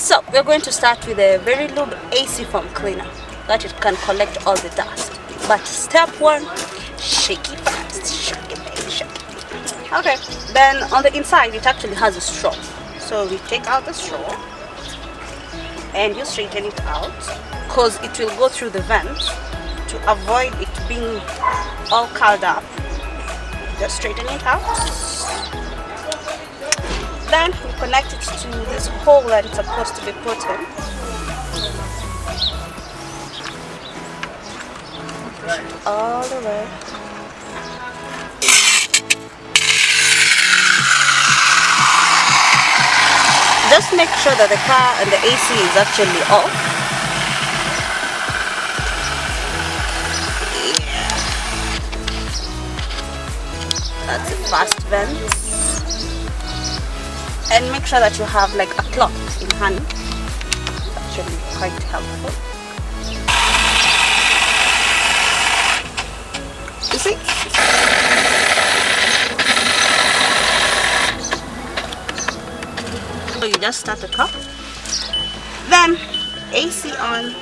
So we're going to start with a very lube AC foam cleaner that it can collect all the dust. But step one, shake it fast, shake it baby, shake it. Okay, then on the inside it actually has a straw. So we take out the straw and you straighten it out because it will go through the vent. To avoid it being all curled up, just straighten it out. Then we connect it to this hole that it's supposed to be put in. Push it all the way. Just make sure that the car and the AC is actually off. That's a fast vent. And make sure that you have like a cloth in hand. That should be quite helpful. You see? So you just start the car. Then AC on.